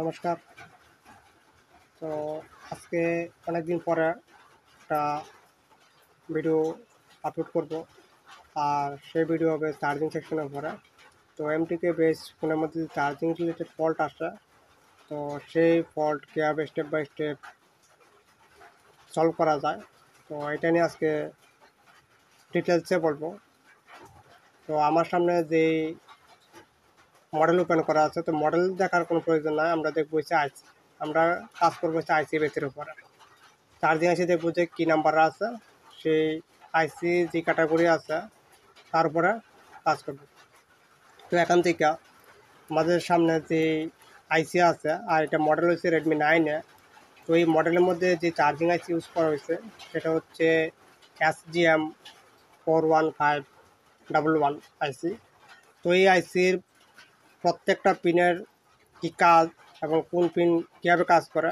নমস্কার। তো আজকে অনেকদিন পরে একটা ভিডিও আপলোড করব, আর সেই ভিডিও হবে চার্জিং সেকশনের পরে। তো এমটিকে বেস ফোনের মধ্যে চার্জিং রিলেটেড ফল্ট আসে, তো সেই ফল্ট কীভাবে স্টেপ বাই স্টেপ সলভ করা যায়, তো এটা নিয়ে আজকে ডিটেলসে বলবো। তো আমার সামনে যেই মডেল ওপেন করা আছে, তো মডেল দেখার কোনো প্রয়োজন নাই, আমরা দেখবো হচ্ছে আইসি। আমরা কাজ করবো হচ্ছে আইসি বেসের উপরে। চার্জিং আইসি দেখবো যে কী নাম্বার আছে, সেই আইসি যে ক্যাটাগরি আছে তার উপরে কাজ করবো। তো এখান থেকে আমাদের সামনে যে আইসি আছে, আর এটা মডেল হচ্ছে রেডমি 9-এ। তো এই মডেলের মধ্যে যে চার্জিং আইসি ইউজ করা হয়েছে সেটা হচ্ছে SGM415111 আইসি। তো এই আইসির প্রত্যেকটা পিনের কী কাজ এবং কোন পিন কীভাবে কাজ করে,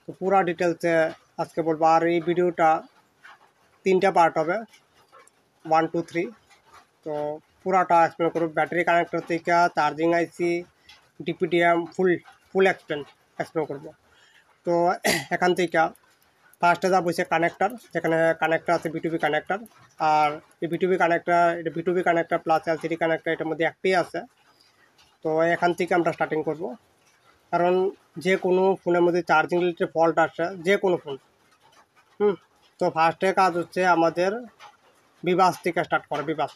তো পুরো ডিটেলসে আজকে বলবো। আর এই ভিডিওটা 3টা পার্ট হবে, 1, 2, 3। তো পুরাটা এক্সপ্লেন করব, ব্যাটারি কানেক্টর থেকে চার্জিং আইসি, ডিপিডিএম, ফুল এক্সপ্লেন করব। তো এখান থেকে ফার্স্টে যা বলছে কানেক্টর, যেখানে কানেক্টর আছে বিটুবি কানেক্টর। আর এই বিটুবি কানেক্টর, এটা বিটুবি কানেক্টর প্লাস এলসিডি কানেক্টর, এটার মধ্যে একটাই আছে। তো এখান থেকে আমরা স্টার্টিং করব, কারণ যে কোনো ফোনের মধ্যে চার্জিং রিলেটেড ফল্ট আসে, যে কোনো ফোন। তো ফার্স্টে কাজ হচ্ছে আমাদের বিবাস থেকে স্টার্ট করা। বিবাস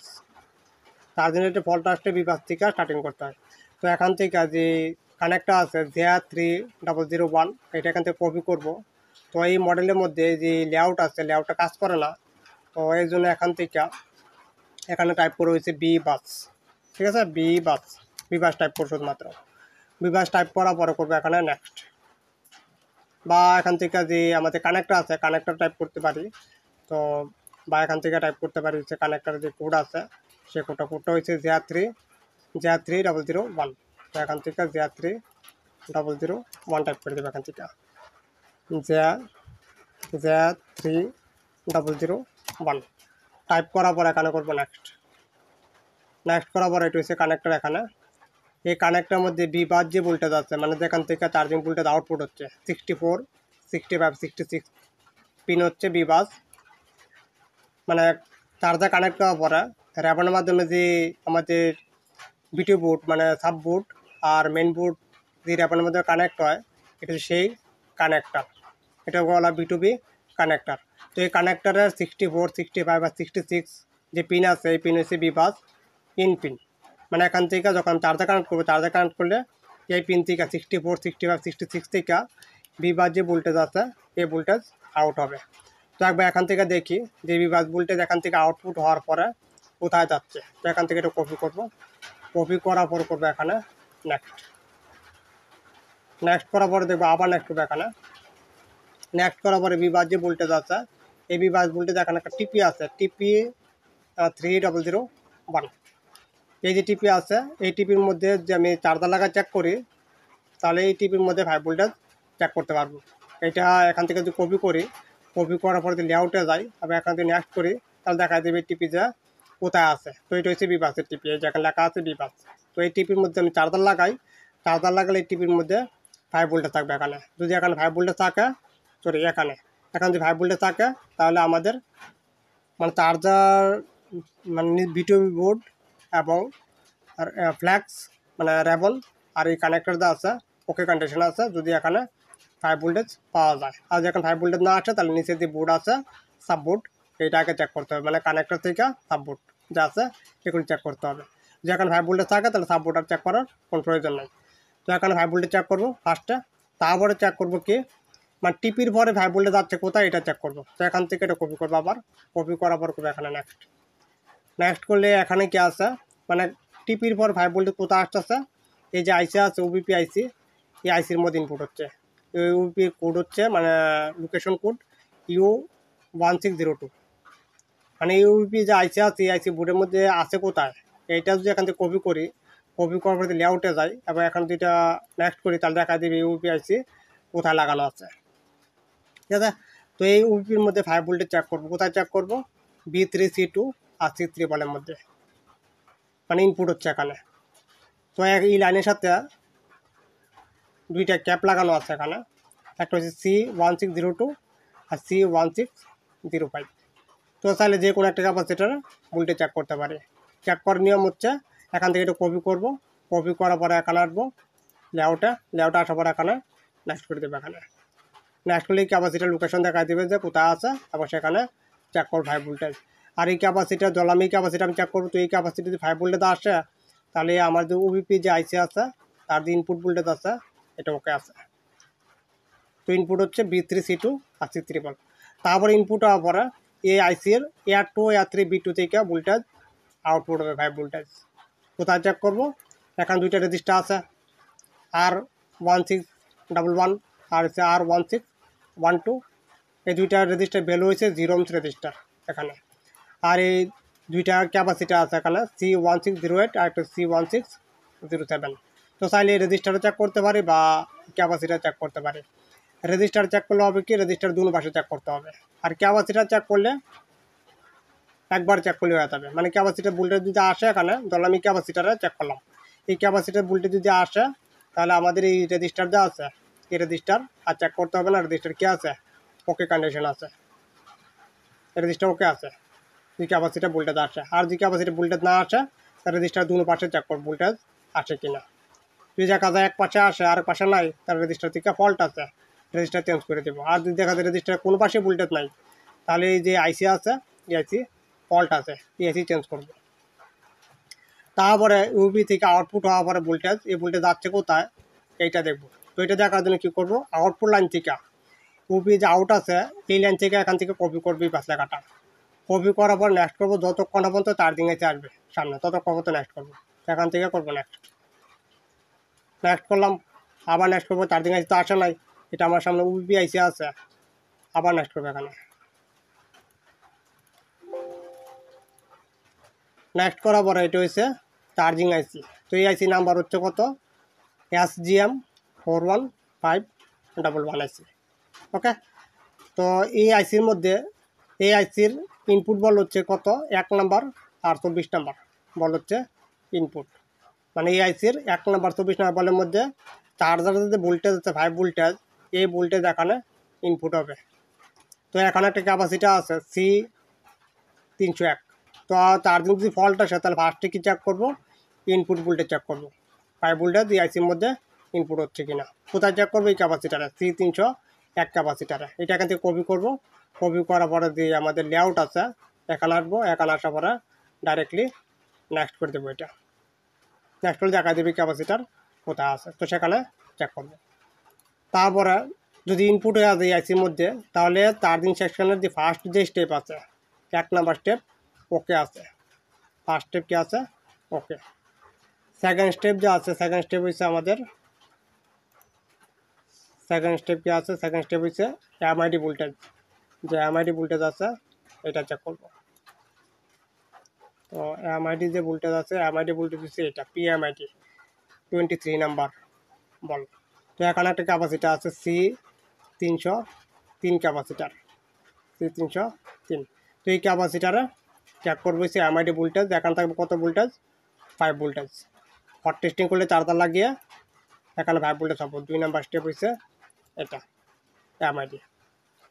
চার্জিং রিলেটেড ফল্ট আসলে বিবাস থেকে স্টার্টিং করতে হয়। তো এখান থেকে যে কানেক্টর আছে ZR3001, এটা এখান থেকে কপি করব। তো এই মডেলের মধ্যে যে লেআউট আছে, লেআউটটা কাজ করে না। তো এই জন্য এখান থেকে এখানে টাইপ করে হয়েছে বি বাস। ঠিক আছে, বিবাস টাইপ করবো শুধুমাত্র। বিবাস টাইপ করার পরে করবো এখানে নেক্সট, বা এখান থেকে যে আমাদের কানেক্টর আছে কানেক্টর টাইপ করতে পারি। তো বা এখান থেকে টাইপ করতে পারি হচ্ছে কানেক্টর যে কোড আছে, সে কোডটা হচ্ছে ZR3001। তো এখান থেকে ZR3001 টাইপ করে দেবো। এখান থেকে ZR3001 টাইপ করার পর এখানে করবো নেক্সট করার পর এটা হচ্ছে কানেক্টর। এখানে এই কানেক্টরের মধ্যে বিবাদ যে ভোল্টেজ আছে, মানে যেখান থেকে চার্জিং ভোল্টেজ আউটপুট হচ্ছে 64, 65, 66 পিন হচ্ছে বিবাস। মানে চার্জার কানেক্ট করার পরে র্যাবনের মাধ্যমে যে আমাদের বিটি বোর্ড মানে সাব বোর্ড আর মেন বোর্ড যে র্যাবনের মধ্যে কানেক্ট হয়, এটা সেই কানেক্টার, এটা বলা বিটুবি কানেক্টার। তো এই কানেক্টারের 64, 65 আর 66 যে পিন আছে, এই পিন হচ্ছে বিবাস ইন পিন। মানে এখান থেকে যখন চার্জার কানেক্ট করবো, চার্জার কানেক্ট করলে এই পিন থেকে 64, 65, 66 থেকে বিবাস যে ভোল্টেজ আছে, এই ভোল্টেজ আউট হবে। তো একবার এখান থেকে দেখি যে বিবাস ভোল্টেজ এখান থেকে আউটপুট হওয়ার পরে কোথায় যাচ্ছে। তো এখান থেকে এটা কপি করব, কপি করার পর করবো এখানে নেক্সট করার পরে দেখবো আবার নেক্সট করবো। এখানে নেক্সট করার পরে বিবাস যে ভোল্টেজ আছে, এই বিবাস ভোল্টেজ এখানে একটা টিপি আছে, টিপি 3001। এই যে টিপি আছে, এই টিপির মধ্যে যে আমি চার্জার লাগা চেক করি, তাহলে এই টিপির মধ্যে 5 ভোল্টেজ চেক করতে পারবো। এটা এখান থেকে যদি কপি করি, কপি করার পরে যদি লেআউটে যাই, আবার এখান থেকে নেক্সট করি, তাহলে দেখা দেবে টিপি যে কোথায় আছে। তো এটা হচ্ছে বিবাসের টিপি, এই যেখানে লেখা আছে বিবাস। তো এই টিপির মধ্যে আমি চার্জার লাগাই, চার্জার লাগালে এই টিপির মধ্যে 5 ভোল্টেজ থাকবে। এখানে যদি এখানে 5 ভোল্টেজ থাকে, এখানে যদি 5 ভোল্টেজ থাকে, তাহলে আমাদের মানে চার্জার মানে বিটিওবি বোর্ড এবং ফ্ল্যাক্স মানে রেবন আর এই কানেক্টর যা আছে ওকে কন্ডিশন আছে, যদি এখানে 5 ভোল্টেজ পাওয়া যায়। আর যখন 5 ভোল্টেজ না আসে, তাহলে নিচে যে বোর্ড আছে সাব বোর্ড, এইটাকে চেক করতে হবে। মানে কানেক্টর থেকে সাব বোর্ড যা আছে এগুলো চেক করতে হবে। যখন 5 ভোল্টেজ থাকে, তাহলে সাব বোর্ড আর চেক করার কোনো প্রয়োজন নেই। তো এখানে 5 ভোল্টেজ চেক করবো ফার্স্টে, তারপরে চেক করবো কি মানে টিপির পরে 5 ভোল্টেজ যাচ্ছে কোথায়, এটা চেক করবো। তো এখান থেকে এটা কপি করবো, আবার কপি করার পর করবো এখানে নেক্সট করলে এখানে কি আছে মানে টিপির পর 5 ভোল্টেজ কোথায় আসতেছে, এই যে আইসি আছে ওবিপি আইসি, এই আইসির মধ্যে ইনপুট হচ্ছে। এই ওবিপি কোড হচ্ছে মানে লোকেশন কোড U1602। মানে এই ওবিপি যে আইসি আছে, এই আইসি বোর্ডের মধ্যে আছে কোথায়, এইটা যদি এখান থেকে কপি করি, কপি করার পরে লেআউটে যাই, এবার এখন যেটা নেক্সট করি, তাহলে দেখা দেবে ইউপি আইসি কোথায় লাগানো আছে। ঠিক আছে, তো এই ইউপির মধ্যে 5 ভোল্টেজ চেক করবো। কোথায় চেক করবো, B3C2 আর C3 বলের মধ্যে, মানে ইনপুট হচ্ছে এখানে। তো এই লাইনের সাথে দুইটা ক্যাপ লাগানো আছে এখানে, একটা হচ্ছে C1602 আর C1605। তো চাইলে যে কোনো একটা ক্যাপাসিটার ভোল্টেজ চেক করতে পারি। চেক করার নিয়ম হচ্ছে এখান থেকে একটু কপি করব, কপি করার পরে এখানে আসবো লেআউটে আসার পরে এখানে নেক্সট করে দেবো। এখানে নেক্সট করলে ক্যাপাসিটার লোকেশন দেখা দেবে যে কোথায় আছে, এবং সেখানে চেক করবো 5 ভোল্টেজ। আর এই ক্যাপাসিটার আমি ক্যাপাসিটার আমি চেক করবো। তো এই ক্যাপাসিটি যদি 5 ভোল্টেজ আসে, তাহলে আমার যে ওবিপি যে আইসি আছে তার যে ইনপুট ভোল্টেজ আছে এটা ওকে আছে। তো ইনপুট হচ্ছে B3C2 আর C3 তারপরে ইনপুট হওয়ার পরে এই আইসির A2 A3 B2 থেকে ভোল্টেজ আউটপুট হবে 5 ভোল্টেজ। কোথায় চেক করবো? এখানে দুইটা রেজিস্টার আছে, R1611 আর হচ্ছে R1612। এই দুইটা রেজিস্টার ভ্যালু হয়েছে 0 ohms রেজিস্টার এখানে। আর এই দুইটা ক্যাপাসিটার আছে এখানে, C1608 আর একটা C1607। তো চাইলে এই রেজিস্টারও চেক করতে পারি বা ক্যাপাসিটার চেক করতে পারি। রেজিস্টার চেক করলে হবে কি, রেজিস্টার দুটো পাশে চেক করতে হবে। আর ক্যাপাসিটার চেক করলে একবার চেক করলে হয়ে যাবে। মানে ক্যাপাসিটার ভোল্টেজ যদি আসে, এখানে ধরলাম আমি ক্যাপাসিটারে চেক করলাম, এই ক্যাপাসিটার ভোল্টেজ যদি আসে, তাহলে আমাদের এই রেজিস্টার যা আছে এই রেজিস্টার আর চেক করতে হবে না। রেজিস্টার কি আছে? ওকে কন্ডিশন আছে, রেজিস্টার ওকে আছে যে ক্যাপাসিটার ভোল্টেজ আসে। আর যে ক্যাপাসিটার ভোল্টেজ না আসে, তার রেজিস্টার দুটো পাশে চেক করবো ভোল্টেজ আসে কিনা। যদি দেখা যায় এক পাশে আসে আর এক পাশে নাই, তার রেজিস্টার থেকে ফল্ট আছে, রেজিস্টার চেঞ্জ করে দেবো। আর যদি দেখা যায় রেজিস্টার কোনো পাশে ভোল্টেজ নাই, তাহলে এই যে আইসি আছে এই আইসি ফল্ট আছে, এই আইসি চেঞ্জ করবো। তারপরে ইউপি থেকে আউটপুট হওয়ার পরে ভোল্টেজ, এই ভোল্টেজ যাচ্ছে কোথায় এইটা দেখবো। তো এটা দেখার জন্য কী করবো, আউটপুট লাইন থেকে ইউপি যে আউট আছে এই লাইন থেকে এখান থেকে কপি করবি পাঁচ লেখাটা। কপি করার পর নেক্সট করবো, যতক্ষণ পর্যন্ত চার্জিং এসে আসবে সামনে ততক্ষণ পর্যন্ত নেক্সট করবো। এখান থেকে করবো নেক্সট করলাম, আবার নেক্সট করবো। চার্জিং আইসি তো আসে নাই, এটা আমার সামনে ইউপি আইসি আছে, আবার নেক্সট করবো। এখানে নেক্সট করার পরে এটা হচ্ছে চার্জিং আইসি। তো এই আইসি নাম্বার হচ্ছে কত, SGM41511 আইসি। ওকে, তো এই আইসির মধ্যে এই আইসির ইনপুট বল হচ্ছে কত, 1 নাম্বার আর 24 নাম্বার বল হচ্ছে ইনপুট। মানে এই আইসির 1 নাম্বার 24 নাম্বার বলের মধ্যে চার্জারের যে ভোল্টেজ আছে 5 ভোল্টেজ, এই ভোল্টেজ এখানে ইনপুট হবে। তো এখানে একটা ক্যাপাসিটার আছে C301। তো চার্জিং যদি ফল্ট আসে, তাহলে ফার্স্টে কি চেক করবো, ইনপুট ভোল্টেজ চেক করবো 5 ভোল্টেজ এই আইসির মধ্যে ইনপুট হচ্ছে কিনা। কোথায় চেক করবো? এই ক্যাপাসিটারে, C301 ক্যাপাসিটারে। এটা এখান থেকে কপি করবো, কপি করার পরে যে আমাদের লেআউট আছে এখানে আসবো, এখানে আসার পরে ডাইরেক্টলি নেক্সট করে দেবো। এটা নেক্সট করে দেখা দেবে ক্যাপাসিটার কোথায় আছে, তো সেখানে চেক করবো। তারপরে যদি ইনপুট হয়ে যায় এই আইসির মধ্যে, তাহলে চার্জিং সেকশনের যে ফার্স্ট যে স্টেপ আছে 1 নাম্বার স্টেপ ওকে আছে, ফার্স্ট স্টেপ কি আছে ওকে। সেকেন্ড স্টেপ যে আছে, সেকেন্ড স্টেপ হচ্ছে আমাদের সেকেন্ড স্টেপ কি আছে, সেকেন্ড স্টেপ হচ্ছে এমআইডি ভোল্টেজ। যে এমআইডি ভোল্টেজ আছে এটা চেক করবো। তো এমআইডি যে ভোল্টেজ আছে, এমআইডি ভোল্টেজ হচ্ছে এটা PMID 23 নাম্বার বল। তো এখানে একটা ক্যাপাসিটার আছে C303 ক্যাপাসিটার, C303। তো এই ক্যাপাসিটারে চেক করবো হচ্ছে এমআইডি ভোল্টেজ। এখানে থাকবে কত ভোল্টেজ, 5 ভোল্টেজ। হট টেস্টিং করলে চার্জার লাগিয়ে এখানে 5 ভোল্টেজ হবে। 2 নাম্বার স্টেপ হচ্ছে এটা এমআইডি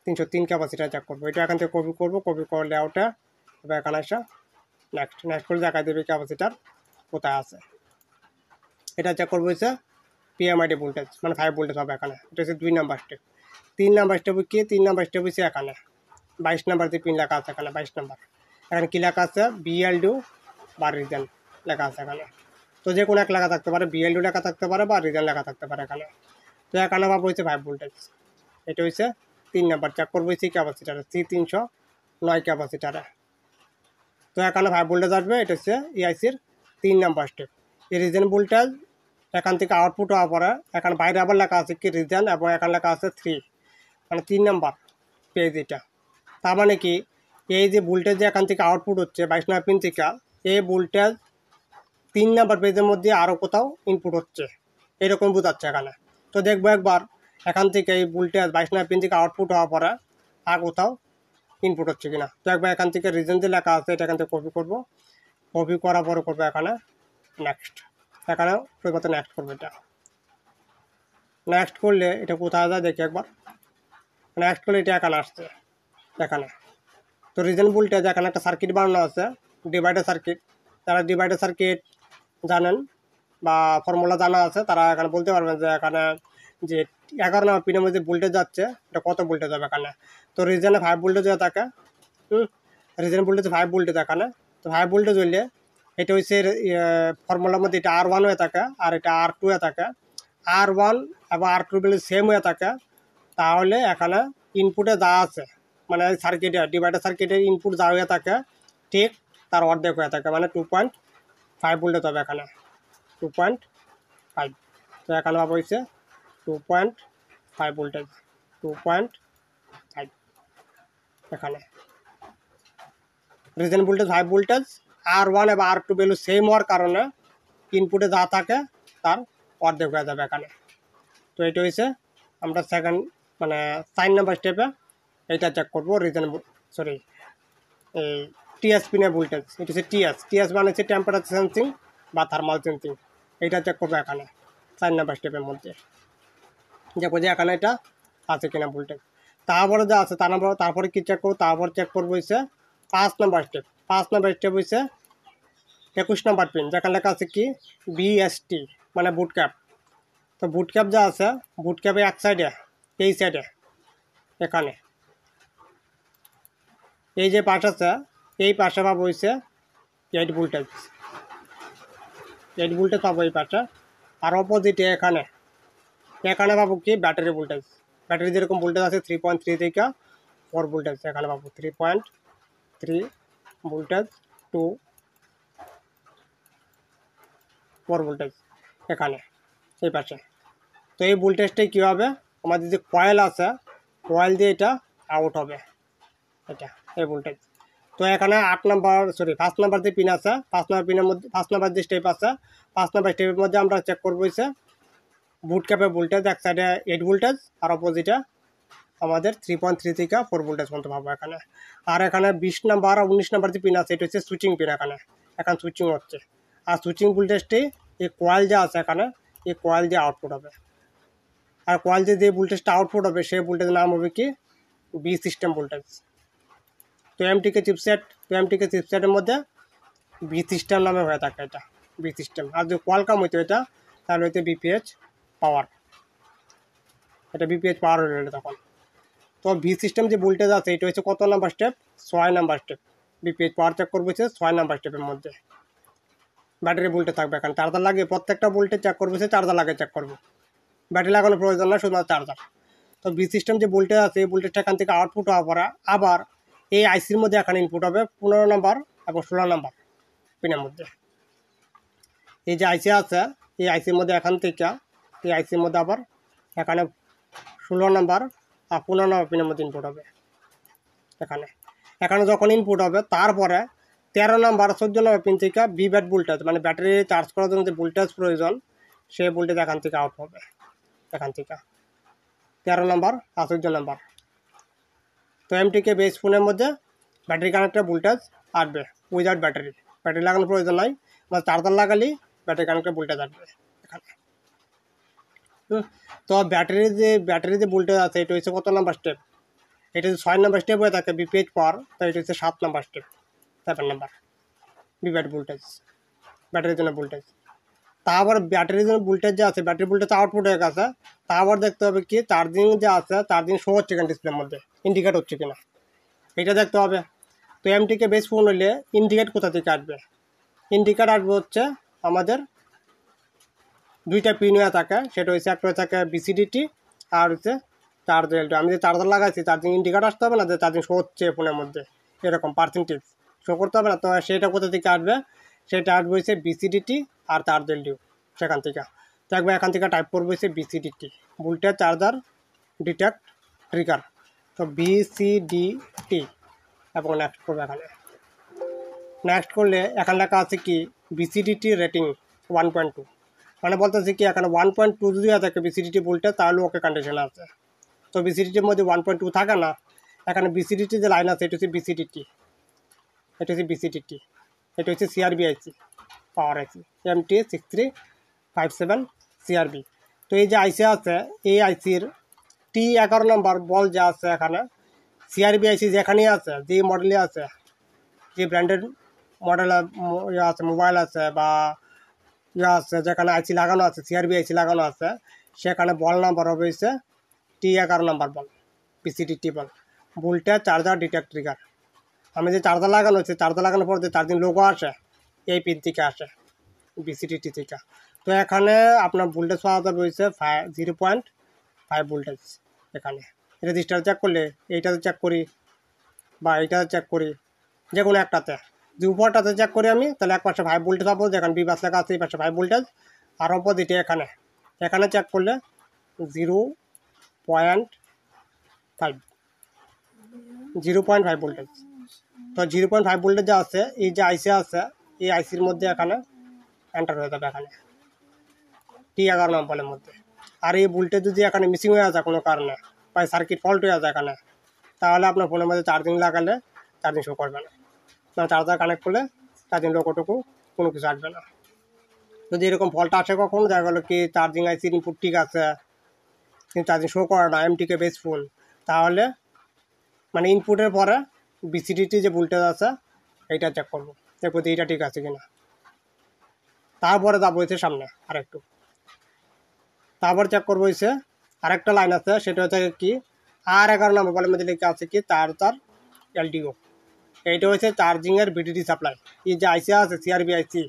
303 ক্যাপাসিটার চেক করবো। এটা এখান থেকে কপি করবো, কপি করলে ওটা এবার এখানে আসা নেক্সট করে দেখা দেবে ক্যাপাসিটার কোথায় আছে। এটা চেক করবো হচ্ছে PMID ভোল্টেজ, মানে 5 ভোল্টেজ হবে এখানে। এটা হচ্ছে 2 নাম্বার স্টেপ। 3 নাম্বার স্টেপ কি, 3 নাম্বার স্টেপ হচ্ছে এখানে 22 নাম্বার যে পিন লেখা আছে এখানে 22 নাম্বার। এখানে কী লেখা আছে, BLDO বা রিজন লেখা আছে এখানে। তো যে কোনো এক লেখা থাকতে পারে, BLDO লেখা থাকতে পারে বা রিজন লেখা থাকতে পারে এখানে। তো এখানে পাবো হচ্ছে 5 ভোল্টেজ। এটা হচ্ছে 3 নাম্বার। চেক করবো হচ্ছে ক্যাপাসিটারে, C309 ক্যাপাসিটারে। তো এখানে 5 ভোল্টেজ আসবে। এটা হচ্ছে EIC-র 3 নাম্বার স্টেপ। এই রিজন ভোল্টেজ এখান থেকে আউটপুট হওয়ার পরে এখানে বাইরে আবার লেখা আছে কি রিজন, এবং এখানে লেখা আছে 3, মানে 3 নাম্বার পেজ এটা। তার মানে কি, এই যে ভোল্টেজ যে এখান থেকে আউটপুট হচ্ছে 22 নাম্বার পিন থেকে, এই ভোল্টেজ 3 নাম্বার পেজের মধ্যে আরও কোথাও ইনপুট হচ্ছে, এরকম বোঝাচ্ছে এখানে। তো দেখবো একবার এখান থেকে এই ভোল্টেজ 22 নাম্বার পিন থেকে আউটপুট হওয়ার পরে আর কোথাও ইনপুট হচ্ছে কিনা। তো একবার এখান থেকে রিজন যে লেখা আছে এটা এখান থেকে কপি করবো, কপি করার পরে করবো এখানে নেক্সট, এখানে পরিবর্তে নেক্সট করবো। এটা নেক্সট করলে এটা কোথায় যায় দেখি একবার। নেক্সট করলে এটা এখানে আসছে এখানে। তো রিজন ভোল্টেজ এখানে একটা সার্কিট বানানো আছে, ডিভাইডার সার্কিট। যারা ডিভাইডার সার্কিট জানেন বা ফর্মুলা জানা আছে তারা এখানে বলতে পারবেন যে এখানে যে 11 নম্বর পিনের মধ্যে ভোল্টেজ যাচ্ছে এটা কত ভোল্টেজ হবে এখানে। তো রিজনে 5 ভোল্টেজ হয়ে থাকে, রিজন ভোল্টেজ 5 ভোল্টেজ এখানে। তো 5 ভোল্টেজ হইলে এটা হচ্ছে ফর্মুলার মধ্যে এটা R1 হয়ে থাকে আর এটা R2 হয়ে থাকে। R1 এবং R2 বলে সেম হয়ে থাকে, তাহলে এখানে ইনপুটে যা আছে মানে সার্কিটে ডিভাইডার সার্কিটের ইনপুট যা হয়ে থাকে ঠিক তার অর্ধেক হয়ে থাকে, মানে 2.5 ভোল্টেজ হবে এখানে, 2.5। তো এখানে পাবো হচ্ছে 2.5 ভোল্টেজ, 2.5 এখানে। রিজন ভোল্টেজ 5 ভোল্টেজ, R1 এবং R2 ভ্যালু সেম হওয়ার কারণে ইনপুটে যা থাকে তার অর্ধেক হয়ে যাবে এখানে। তো এটা হচ্ছে আমরা সেকেন্ড মানে 4 নাম্বার স্টেপে এইটা চেক করবো রিজন সরি এই টিএস পিনের ভোল্টেজ। এটা হচ্ছে টিএস মানে হচ্ছে টেম্পারেচার সেন্সিং বা থার্মাল সেন্সিং। এইটা চেক করবো এখানে 4 নাম্বার স্টেপের মধ্যে, দেখবো যে এখানে এটা আছে কিনা ভোল্টেজ। তারপরে যা আছে তারপরে কি চেক করবো, তারপর চেক করবো হচ্ছে 5 নাম্বার স্টেপ। 5 নাম্বার স্টেপ হচ্ছে 21 নাম্বার পিন, যেখানে লেখা আছে কি বিএসটি মানে বুট ক্যাপ। তো বুট ক্যাপ যা আছে বুট ক্যাপে এক সাইডে এই সাইডে এখানে এই যে পাশ আছে এই পাশে পাবো হচ্ছে 8 ভোল্টেজ, 8 ভোল্টেজ পাবো এই পাশে। আর অপোজিটে এখানে এখানে পাবো কি ব্যাটারি ভোল্টেজ। ব্যাটারি যেরকম ভোল্টেজ আছে 3.3 থেকে 4 ভোল্টেজ, এখানে পাবো 3.3 ভোল্টেজ টু 4 ভোল্টেজ এখানে এই পাশে। তো এই ভোল্টেজটাই কী হবে, আমাদের যে কয়েল আছে কয়েল দিয়ে এটা আউট হবে এটা এই ভোল্টেজ। তো এখানে 5 নাম্বার যে পিন আছে 5 নাম্বার পিনের মধ্যে 5 নাম্বার যে স্টেপ আছে 5 নাম্বার স্টেপের মধ্যে আমরা চেক করবো হচ্ছে বুট ক্যাপের ভোল্টেজ এক সাইডে 8 ভোল্টেজ আর অপোজিটে আমাদের 3.3 থেকে 4 ভোল্টেজ পর্যন্ত পাবো এখানে। আর এখানে 20 নাম্বার আর 19 নাম্বার যে পিন আছে এটা হচ্ছে সুইচিং পিন, এখন সুইচিং হচ্ছে। আর সুইচিং ভোল্টেজটি এই কয়েল যে আছে এখানে এই কয়েল দিয়ে আউটপুট হবে। আর কয়েল যে ভোল্টেজটা আউটপুট হবে সেই ভোল্টেজের নাম হবে কি বি সিস্টেম ভোল্টেজ। তো এমটিকে চিপসেটের মধ্যে বি সিস্টেম নামে হয়ে থাকে এটা বি সিস্টেম। আর যদি কোয়ালকম হইতো এটা তাহলে হইতে বিপিএইচ পাওয়ার, এটা বিপিএইচ পাওয়ার হইল তখন। তো ভি সিস্টেম যে ভোল্টেজ আছে এটা হচ্ছে কত number step, 6 number step. BPH power check করবো হচ্ছে 6 নাম্বার স্টেপের মধ্যে। ব্যাটারি ভোল্টেজ থাকবে এখানে, চার্জার লাগিয়ে প্রত্যেকটা ভোল্টেজ চেক করবো হচ্ছে চার্জার লাগিয়ে চেক করবো, ব্যাটারি লাগানোর প্রয়োজন না, শুধুমাত্র চার্জার। তো বি সিস্টেম যে ভোল্টেজ আছে এই ভোল্টেজটা এখান থেকে আউটপুট হওয়ার পরে আবার এই আইসির মধ্যে এখানে ইনপুট হবে 15 নাম্বার এবং 16 নাম্বার পিনের মধ্যে। এই যে আইসি আছে এই আইসির মধ্যে এখান থেকে এই আইসির মধ্যে আবার এখানে 16 নাম্বার আর 15 নাম্বার পিনের মধ্যে ইনপুট হবে এখানে। এখানে যখন ইনপুট হবে তারপরে 13 নাম্বার 14 নাম্বার পিন থেকে বি ব্যাট ভোল্টেজ মানে ব্যাটারি চার্জ করার জন্য যে ভোল্টেজ প্রয়োজন সেই ভোল্টেজ এখান থেকে আউট হবে এখান থেকে 13 নাম্বার আর 14 নাম্বার। তো এমটিকে বেস ফোনের মধ্যে ব্যাটারি কানেক্টেড ভোল্টেজ আসবে উইদাউট ব্যাটারি লাগানোর প্রয়োজন নাই, বা চার্জার লাগালেই ব্যাটারি কানেক্টেড ভোল্টেজ আসবে এখানে। তো ব্যাটারি যে ভোল্টেজ আছে এটা হচ্ছে কত নাম্বার স্টেপ, এটা যদি 6 নাম্বার স্টেপ হয়ে থাকে বিপিএইচ পাওয়ার, তো এটা হচ্ছে 7 নাম্বার স্টেপ, 7 নাম্বার বিব্যাট ভোল্টেজ ব্যাটারির জন্য ভোল্টেজ। তারপর ব্যাটারির জন্য ভোল্টেজ যে আছে ব্যাটারি ভোল্টেজ আউটপুট হয়ে গেছে, তারপর দেখতে হবে কি চার্জিং যে আছে চার্জিং শো হচ্ছে কিনা ডিসপ্লের মধ্যে, ইন্ডিকেট হচ্ছে কিনা এটা দেখতে হবে। তো এমটিকে বেস ফোন হলে ইন্ডিকেট কোথা থেকে আসবে, ইন্ডিকেট আসবে হচ্ছে আমাদের দুইটা পিন হয়ে থাকে, সেটা হচ্ছে একটা হয়ে থাকে বিসিডিটি আর হচ্ছে চার্জার এলটি। আমি যে চার্জার লাগাইছি চার্জিং ইন্ডিকেট আসতে হবে না যে চার্জিং শো হচ্ছে ফোনের মধ্যে এরকম পার্সেন্টেজ শো করতে হবে না। তো সেটা কোথা থেকে আসবে, সেটা আসবে হচ্ছে বিসিডিটি আর চার্জার এলটিও সেখান থেকে। তো একবার এখান থেকে টাইপ করবো হচ্ছে বিসিডিটি ভোল্টেজ চার্জার ডিটেক্ট ট্রিগার। তো বিসিডিটি এবং নেক্সট করবো এখানে। নেক্সট করলে এখানে লেখা আছে কি বিসিডিটি রেটিং 1.2, মানে বলতেছে কি এখানে 1.2 যদি থাকে বিসিডিটি ভোল্টেজ তাহলে ওকে কন্ডিশনে আছে। তো বিসিডিটির মধ্যে 1.2 থাকে না, এখানে বিসিডিটি যে লাইন আছে এটা হচ্ছে বিসিডিটি, এটা হচ্ছে সিআরবি আইসি পাওয়ার আইসি MT6357 CRB। তো এই যে আইসি আছে, এই আইসির T11 নম্বর বল যা আছে এখানে, সিআরবি আইসি যেখানেই আছে, যে মডেলে আছে, যে ব্র্যান্ডের মডেল আছে, মোবাইল আছে বা আছে, যেখানে আইসি লাগানো আছে, সিআরবি আইসি লাগানো আছে, সেখানে বল নাম্বার হবে হচ্ছে T11 নম্বর বল, PCT বল, ভোল্টেজ চার্জার ডিটেক্ট ট্রিগার। আমি যে চার্জার লাগানো হচ্ছে, চার্জার লাগানোর পর যে চার্জিং লোগো আসে, এই পিন থেকে আসে, BCT থেকে। তো এখানে আপনার ভোল্টেজ পাওয়া যাবে হচ্ছে 0.5 ভোল্টেজ। এখানে রেজিস্টার চেক করলে, এইটাতে চেক করি বা এইটাতে চেক করি, যে কোনো একটাতে, যে উপরটাতে চেক করি আমি, তাহলে এক পাশে 5 ভোল্টেজ পাবো, যেখানে বি বাস লেখা আছে এই পাশে 5 ভোল্টেজ, আর অপোজিটে এখানে চেক করলে 0.5 ভোল্টেজ। তো 0.5 ভোল্টেজ যা আছে, এই যে আইসি আছে, এই আইসির মধ্যে এখানে এন্টার হয়ে যাবে, এখানে T11 নম্বরের মধ্যে। আর এই ভোল্টেজ যদি এখানে মিসিং হয়ে যায় কোনো কারণে, বা সার্কিট ফল্ট হয়ে যায় এখানে, তাহলে আপনার ফোনের মধ্যে চার্জিং লাগালে চার্জিং শো করবে না, মানে চার্জার কানেক্ট করলে চার্জিং লোকটুকু কোনো কিছু আসবে না। যদি এরকম ফল্ট আসে কখনো, দেখা গেলো কি চার্জিং আইসির ইনপুট ঠিক আছে কিন্তু চার্জিং শো করে না, MTK বেস ফুল, তাহলে মানে ইনপুটের পরে BCDT যে ভোল্টেজ আছে এইটা চেক করবো, দেখবো যে এইটা ঠিক আছে কিনা। তারপরে যাবো হচ্ছে সামনে আরেকটু, তারপর চেক করবো হচ্ছে আরেকটা লাইন আছে, সেটা হচ্ছে কি R11 নম্বর বলের মধ্যে লেখা আছে কি চার্জার LDO। এইটা হচ্ছে চার্জিংয়ের VDD সাপ্লাই। এই যে আইসি আছে সিআরবি আইসি,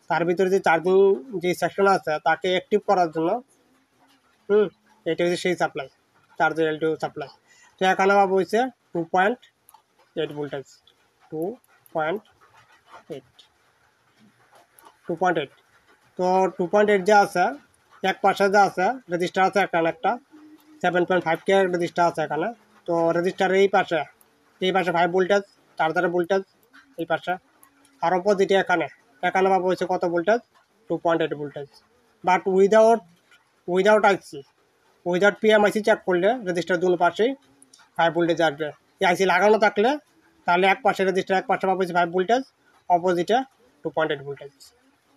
তার ভিতরে যে চার্জিং যে সেকশন আছে তাকে অ্যাক্টিভ করার জন্য এটা হচ্ছে সেই সাপ্লাই, চার্জার LDO সাপ্লাই। তো এখানে পাবো হচ্ছে 2.8 ভোল্টেজ, 2.8। তো 2.8 যা আছে, এক পাশে যা আছে রেজিস্টার আছে এখানে একটা 7.5K রেজিস্টার আছে এখানে। তো রেজিস্টার এই পাশে 5 ভোল্টেজ, চার্জারের ভোল্টেজ এই পাশে, আর অপোজিটে এখানে পাবো হচ্ছে কত voltage, 2.8 voltage. But without IC, without PMIC check করলে রেজিস্টার দুটো পাশেই 5 ভোল্টেজ আসবে। এই আইসি লাগানো থাকলে তাহলে এক পাশে রেজিস্টার, এক পাশে পাবো 5 ভোল্টেজ, অপোজিটে 2.8 ভোল্টেজ।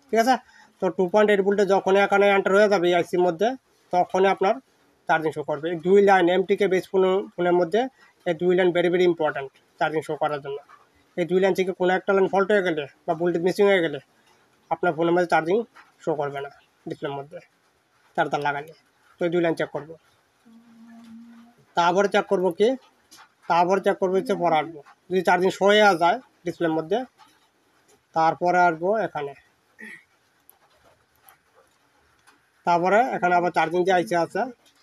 ঠিক আছে। তো 2.8 ভোল্টেজ যখন এখানে এন্টার হয়ে যাবে এই আইসির মধ্যে, তখনই আপনার চার্জিং শো করবে। দুই লাইন MTK বেস ফোনের মধ্যে এই দুই line very very important charging show করার জন্য। এই দুই লাইন থেকে কোনো একটা লাইন ফল্ট হয়ে গেলে বা ভোল্টেজ মিসিং হয়ে গেলে আপনার ফোনের মধ্যে চার্জিং শো করবে না, ডিসপ্লের মধ্যে চার্জার লাগালে। তো এই দুই লাইন চেক করবো। তারপরে চেক করবো কি, হচ্ছে পরে আসবো যদি চার্জিং শো হয়ে যায় ডিসপ্লের মধ্যে, তারপরে আসবো এখানে, তারপরে এখানে আবার চার্জিং যে আইসি আছে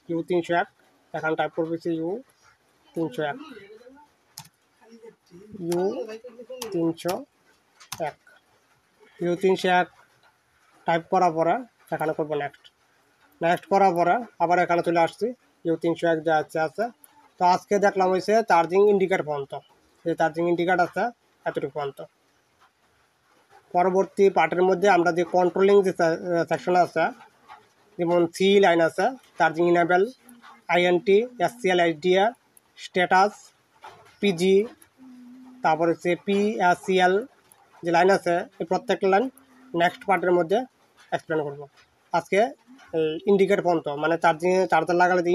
U301, এখানে টাইপ করবো হচ্ছে U301, U301 টাইপ করার পরে এখানে করবো নেক্সট করার পরে আবার এখানে চলে আসছি U301 যে আছে। তো আজকে দেখলাম হয়েছে চার্জিং ইন্ডিকেটর পর্যন্ত, যে চার্জিং ইন্ডিকেটর আছে এতটুকু পর্যন্ত। পরবর্তী পার্টের মধ্যে আমরা যে কন্ট্রোলিং যে সেকশন আছে, যেমন C লাইন আছে, charging enable, INT, SCL, HDA, status, PG, তারপর হচ্ছে PSCL যে লাইন আছে, এই প্রত্যেকটা লাইন নেক্সট পার্টের মধ্যে এক্সপ্লেন করবো। আজকে ইন্ডিকেটর পর্যন্ত, মানে চার্জার লাগালে